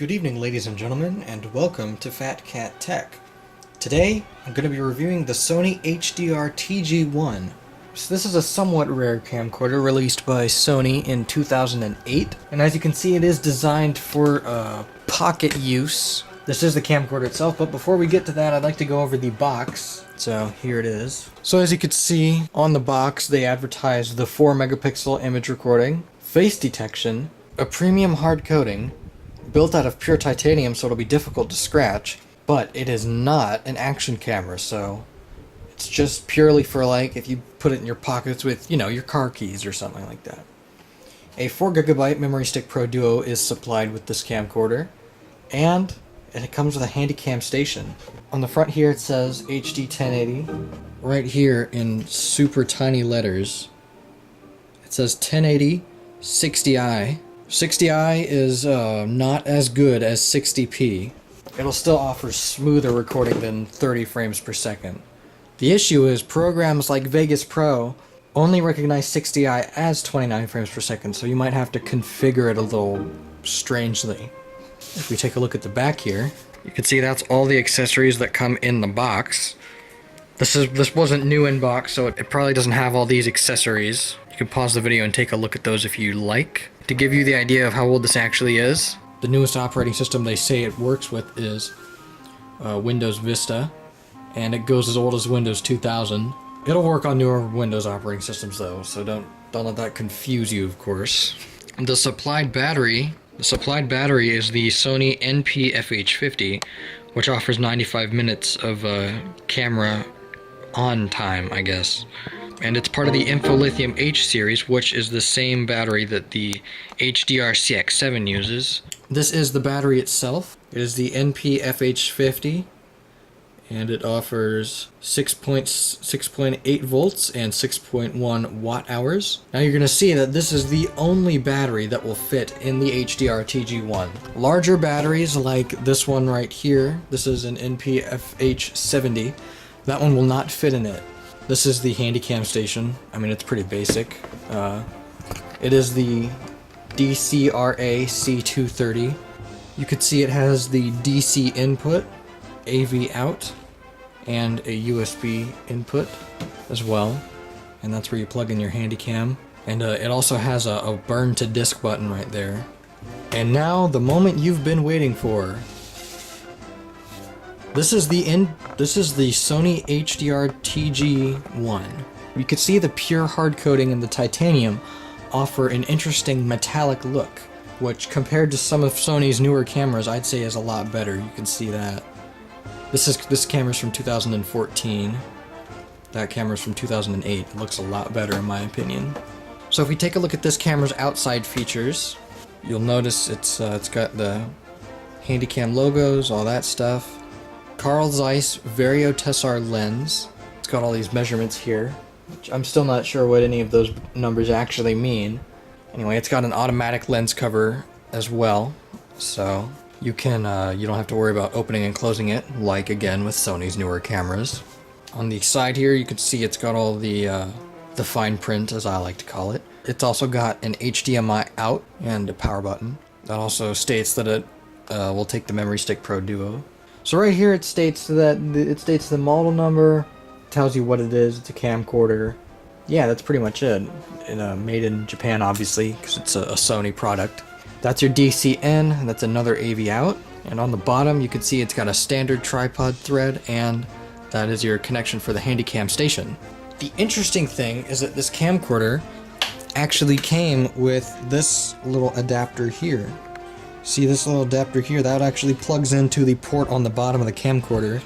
Good evening, ladies and gentlemen, and welcome to Fat Cat Tech. Today, I'm going to be reviewing the Sony HDR-TG1. So this is a somewhat rare camcorder released by Sony in 2008, and as you can see, it is designed for pocket use. This is the camcorder itself, but before we get to that, I'd like to go over the box. So here it is. So as you can see on the box, they advertise the 4 megapixel image recording, face detection, a premium hard coating, built out of pure titanium so it'll be difficult to scratch, but it is not an action camera, so it's just purely for, like, if you put it in your pockets with, you know, your car keys or something like that. A 4GB Memory Stick Pro Duo is supplied with this camcorder, and it comes with a Handycam station. On the front here it says HD 1080. Right here in super tiny letters it says 1080 60i. 60i is not as good as 60p. It'll still offer smoother recording than 30 frames per second. The issue is programs like Vegas Pro only recognize 60i as 29 frames per second, so you might have to configure it a little strangely. If we take a look at the back here, you can see that's all the accessories that come in the box. This wasn't new in box, so it probably doesn't have all these accessories. You can pause the video and take a look at those if you like. To give you the idea of how old this actually is, the newest operating system they say it works with is Windows Vista, and it goes as old as Windows 2000. It'll work on newer Windows operating systems though, so don't let that confuse you, of course. The supplied battery is the Sony NP-FH50, which offers 95 minutes of camera on time, I guess. And it's part of the InfoLithium H series, which is the same battery that the HDR-CX7 uses. This is the battery itself. It is the NP-FH50, and it offers 6.8 volts and 6.1 watt hours. Now you're going to see that this is the only battery that will fit in the HDR-TG1. Larger batteries like this one right here, this is an NP-FH70, that one will not fit in it. This is the Handycam station. I mean, it's pretty basic. It is the DCRA C230. You could see it has the DC input, AV out, and a USB input as well. And that's where you plug in your Handycam. And it also has a burn to disk button right there. And now, the moment you've been waiting for. This is the Sony HDR-TG1. You can see the pure hard coating and the titanium offer an interesting metallic look, which compared to some of Sony's newer cameras, I'd say is a lot better. You can see that. This camera's from 2014. That camera's from 2008. It looks a lot better in my opinion. So if we take a look at this camera's outside features, you'll notice it's got the Handycam logos, all that stuff. Carl Zeiss Vario Tessar lens. It's got all these measurements here, which I'm still not sure what any of those numbers actually mean. Anyway, it's got an automatic lens cover as well, so you can you don't have to worry about opening and closing it, like again with Sony's newer cameras. On the side here, you can see it's got all the fine print, as I like to call it. It's also got an HDMI out and a power button. That also states that it will take the Memory Stick Pro Duo. So right here it states the model number, tells you what it is, it's a camcorder. Yeah, that's pretty much it. Made in Japan, obviously, because it's a Sony product. That's your DC in, and that's another AV out. And on the bottom you can see it's got a standard tripod thread, and that is your connection for the Handycam station. The interesting thing is that this camcorder actually came with this little adapter here. See this little adapter here? That actually plugs into the port on the bottom of the camcorder,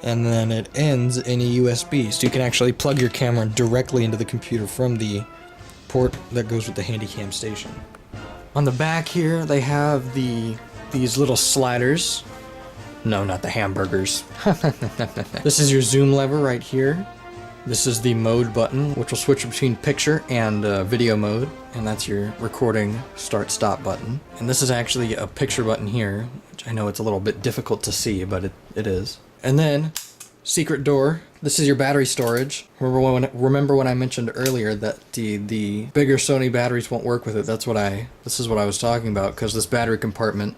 and then it ends in a USB, so you can actually plug your camera directly into the computer from the port that goes with the Handycam station. On the back here, they have these little sliders. No, not the hamburgers. This is your zoom lever right here. This is the mode button, which will switch between picture and video mode, and that's your recording start-stop button. And this is actually a picture button here, which I know it's a little bit difficult to see, but it is. And then, secret door. This is your battery storage. Remember when I mentioned earlier that the bigger Sony batteries won't work with it? This is what I was talking about, because this battery compartment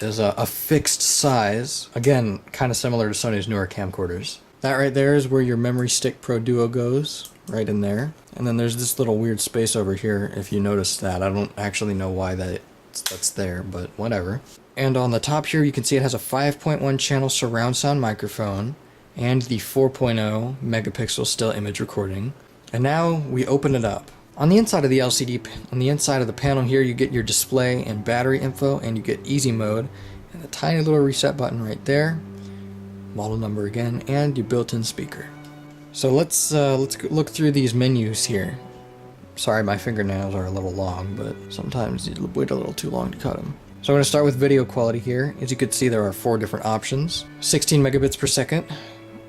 is a fixed size. Again, kind of similar to Sony's newer camcorders. That right there is where your Memory Stick Pro Duo goes, right in there. And then there's this little weird space over here, if you notice that. I don't actually know why that's there, but whatever. And on the top here, you can see it has a 5.1 channel surround sound microphone and the 4.0 megapixel still image recording. And now we open it up. On the inside of the LCD, on the inside of the panel here, you get your display and battery info, and you get easy mode, and a tiny little reset button right there, model number again, and your built-in speaker. So let's look through these menus here. Sorry, my fingernails are a little long, but sometimes you wait a little too long to cut them. So I'm going to start with video quality here. As you can see, there are 4 different options: 16 megabits per second,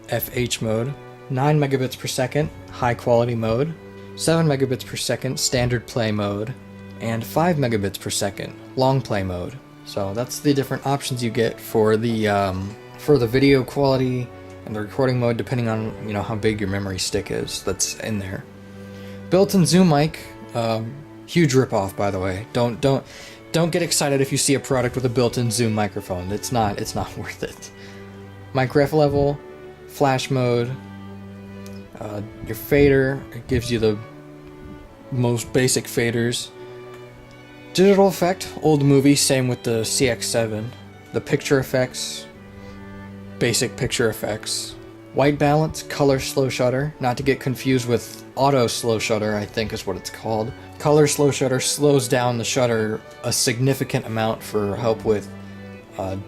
FH mode; 9 megabits per second, high quality mode; 7 megabits per second, standard play mode; and 5 megabits per second, long play mode. So that's the different options you get for the video quality and the recording mode, depending on how big your memory stick is that's in there. Built-in zoom mic, huge ripoff, by the way. Don't get excited if you see a product with a built-in zoom microphone. It's not worth it. Mic ref level, flash mode. Your fader, it gives you the most basic faders. Digital effect, old movie, same with the CX7. The picture effects, basic picture effects. White balance, color slow shutter, not to get confused with auto slow shutter, I think is what it's called. Color slow shutter slows down the shutter a significant amount for help with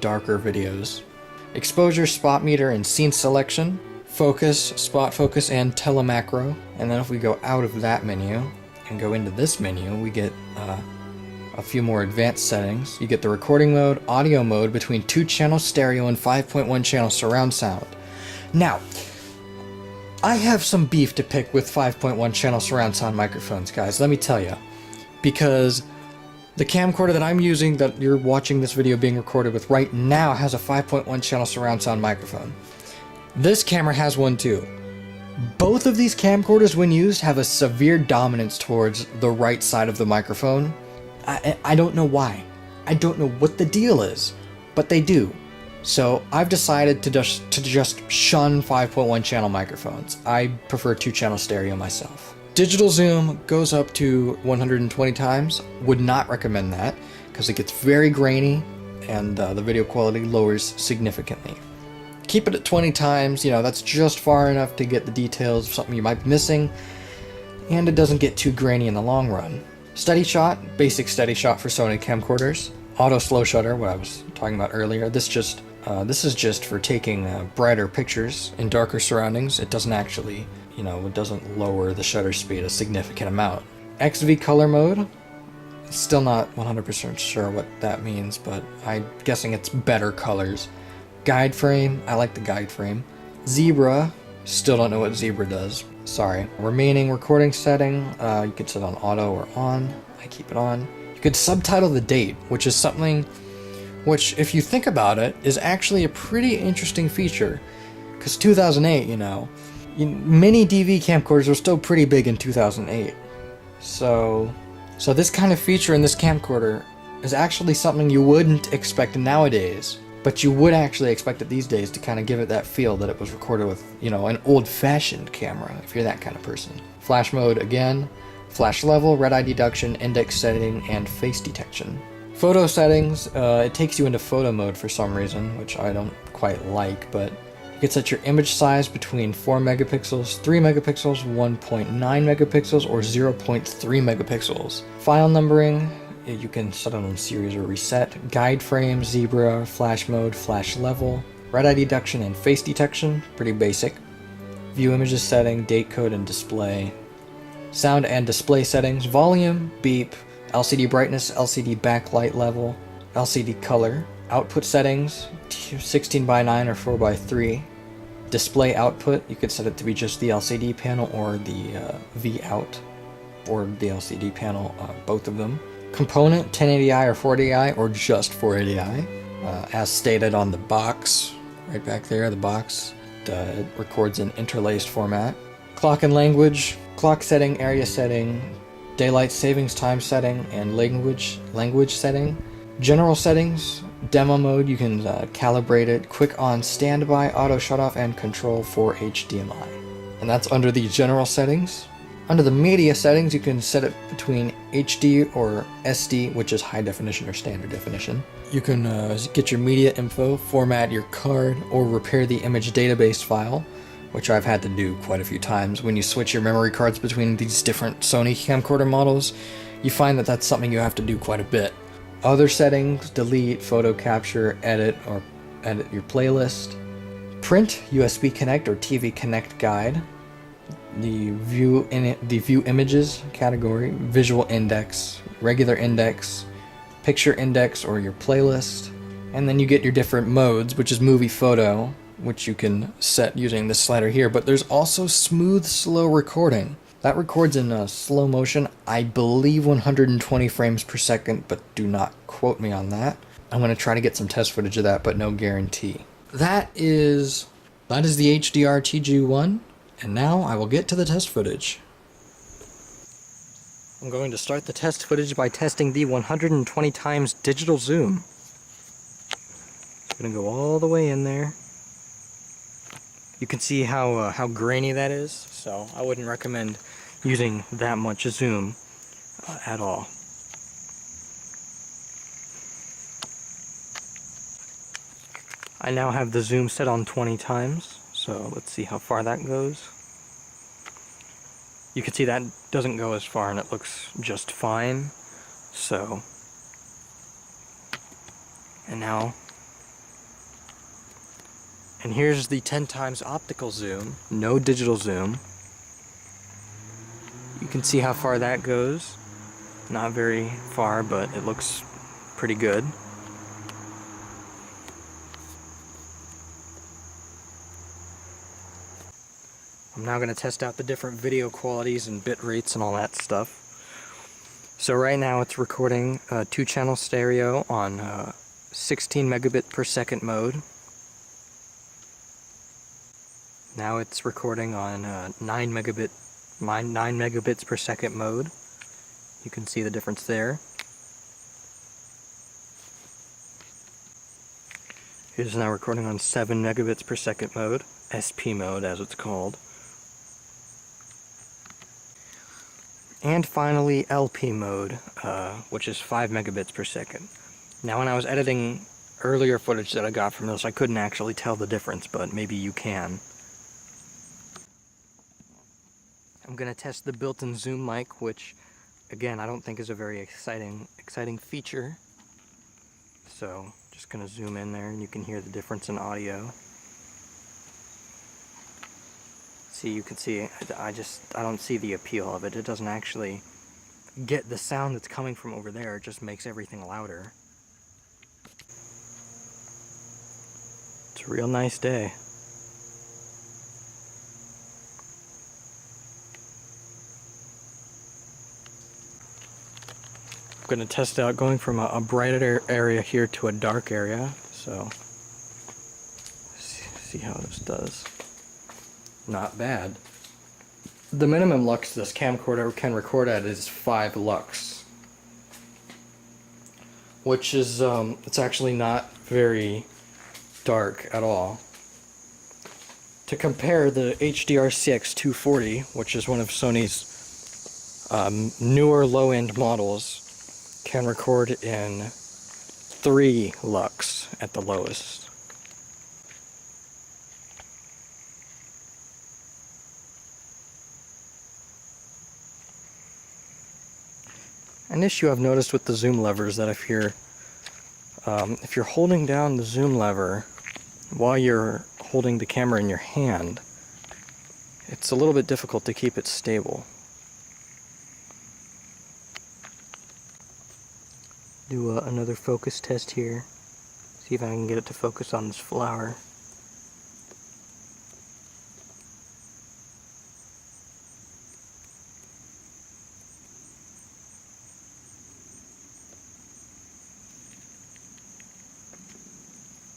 darker videos. Exposure, spot meter, and scene selection. Focus, spot focus, and telemacro. And then if we go out of that menu and go into this menu, we get a few more advanced settings. You get the recording mode, audio mode between 2-channel stereo and 5.1 channel surround sound. Now, I have some beef to pick with 5.1 channel surround sound microphones, guys, let me tell you. Because the camcorder that I'm using, that you're watching this video being recorded with right now, has a 5.1 channel surround sound microphone. This camera has one too. Both of these camcorders, when used, have a severe dominance towards the right side of the microphone. I don't know why. I don't know what the deal is, but they do. So I've decided to just shun 5.1 channel microphones. I prefer 2-channel stereo myself. Digital zoom goes up to 120 times. Would not recommend that because it gets very grainy and the video quality lowers significantly. Keep it at 20 times, that's just far enough to get the details of something you might be missing, and it doesn't get too grainy in the long run. Steady shot, basic steady shot for Sony camcorders. Auto slow shutter, what I was talking about earlier. This is just for taking brighter pictures in darker surroundings. It doesn't actually, it doesn't lower the shutter speed a significant amount. XV color mode, still not 100% sure what that means, but I'm guessing it's better colors. Guide frame, I like the guide frame. Zebra, still don't know what zebra does. Sorry. Remaining recording setting, you can set on auto or on. I keep it on. You could subtitle the date, which is something which, if you think about it, is actually a pretty interesting feature. Because 2008, many DV camcorders were still pretty big in 2008. So this kind of feature in this camcorder is actually something you wouldn't expect nowadays. But you would actually expect it these days to kind of give it that feel that it was recorded with, an old-fashioned camera, if you're that kind of person. Flash mode again, flash level, red eye deduction, index setting, and face detection. Photo settings, it takes you into photo mode for some reason, which I don't quite like, but you can set your image size between 4 megapixels, 3 megapixels, 1.9 megapixels, or 0.3 megapixels. File numbering, you can set it on series or reset. Guide frame, zebra, flash mode, flash level, red eye deduction, and face detection, pretty basic. View images setting, date code, and display. Sound and display settings, volume, beep, LCD brightness, LCD backlight level, LCD color. Output settings, 16:9 or 4:3. Display output, you could set it to be just the LCD panel or the V out, or the LCD panel, both of them. Component, 1080i or 480i, or just 480i. As stated on the box, right back there, the box, it records in interlaced format. Clock and language, clock setting, area setting, daylight savings time setting, and language setting. General settings, demo mode, you can calibrate it, quick on standby, auto shut off, and control for HDMI. And that's under the general settings. Under the media settings, you can set it between HD or SD, which is high definition or standard definition. You can get your media info, format your card, or repair the image database file, which I've had to do quite a few times. When you switch your memory cards between these different Sony camcorder models, you find that that's something you have to do quite a bit. Other settings, delete, photo capture, edit, or edit your playlist. Print, USB Connect or TV Connect guide. The view images category, visual index, regular index, picture index or your playlist. And then you get your different modes, which is movie photo, which you can set using this slider here. But there's also smooth slow recording. That records in slow motion, I believe 120 frames per second, but do not quote me on that. I'm going to try to get some test footage of that, but no guarantee. That is the HDR-TG1, and now I will get to the test footage. I'm going to start the test footage by testing the 120 times digital zoom. I'm going to go all the way in there. You can see how grainy that is, so I wouldn't recommend using that much zoom at all. I now have the zoom set on 20 times, so let's see how far that goes. You can see that doesn't go as far and it looks just fine. So, and here's the 10 times optical zoom, no digital zoom. You can see how far that goes. Not very far, but it looks pretty good. I'm now going to test out the different video qualities and bit rates and all that stuff. So right now it's recording 2-channel stereo on 16 megabit per second mode. Now it's recording on 9 megabits per second mode. You can see the difference there. It is now recording on 7 megabits per second mode, SP mode as it's called. And finally LP mode, which is 5 megabits per second. Now when I was editing earlier footage that I got from this, I couldn't actually tell the difference, but maybe you can. I'm going to test the built-in zoom mic, which again I don't think is a very exciting feature. So just going to zoom in there and you can hear the difference in audio. See, you can see I don't see the appeal of it. It doesn't actually get the sound that's coming from over there. It just makes everything louder. It's a real nice day. I'm going to test out going from a brighter area here to a dark area, so see how this does. Not bad. The minimum lux this camcorder can record at is 5 lux, which is it's actually not very dark at all. To compare, the HDR-CX240, which is one of Sony's newer low-end models, can record in 3 lux at the lowest. An issue I've noticed with the zoom lever is that if you're holding down the zoom lever while you're holding the camera in your hand, it's a little bit difficult to keep it stable. Do another focus test here. See if I can get it to focus on this flower.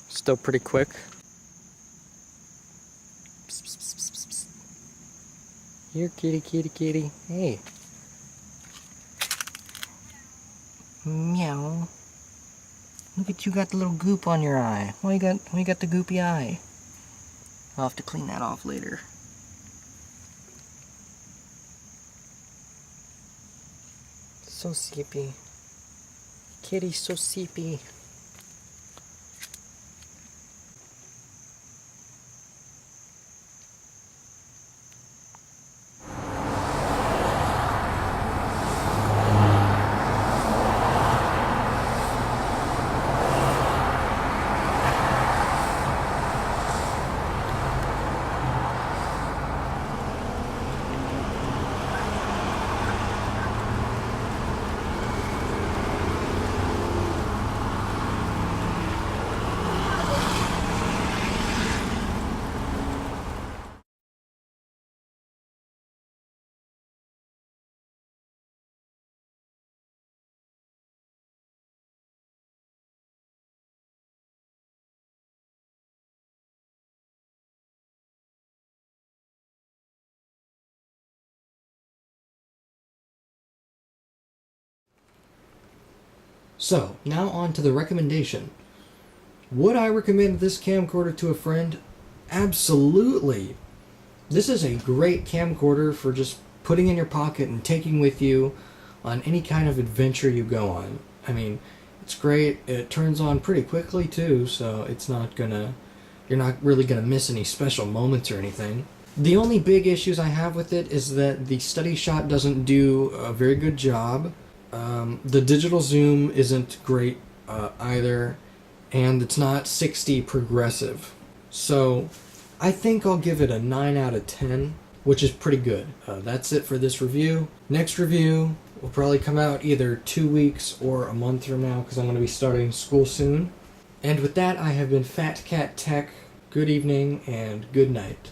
Still pretty quick. Psst, psst, psst, psst, psst. Here, kitty, kitty, kitty. Hey. Meow. Look at you, got the little goop on your eye. Why you got the goopy eye? I'll have to clean that off later. So sleepy. Kitty's so sleepy. So, now on to the recommendation. Would I recommend this camcorder to a friend? Absolutely! This is a great camcorder for just putting in your pocket and taking with you on any kind of adventure you go on. I mean, it's great. It turns on pretty quickly too, so you're not really gonna miss any special moments or anything. The only big issues I have with it is that the steady shot doesn't do a very good job. The digital zoom isn't great either, and it's not 60 progressive. So I think I'll give it a 9 out of 10, which is pretty good. That's it for this review. Next review will probably come out either 2 weeks or a month from now, because I'm going to be starting school soon. And with that, I have been Fat Cat Tech. Good evening and good night.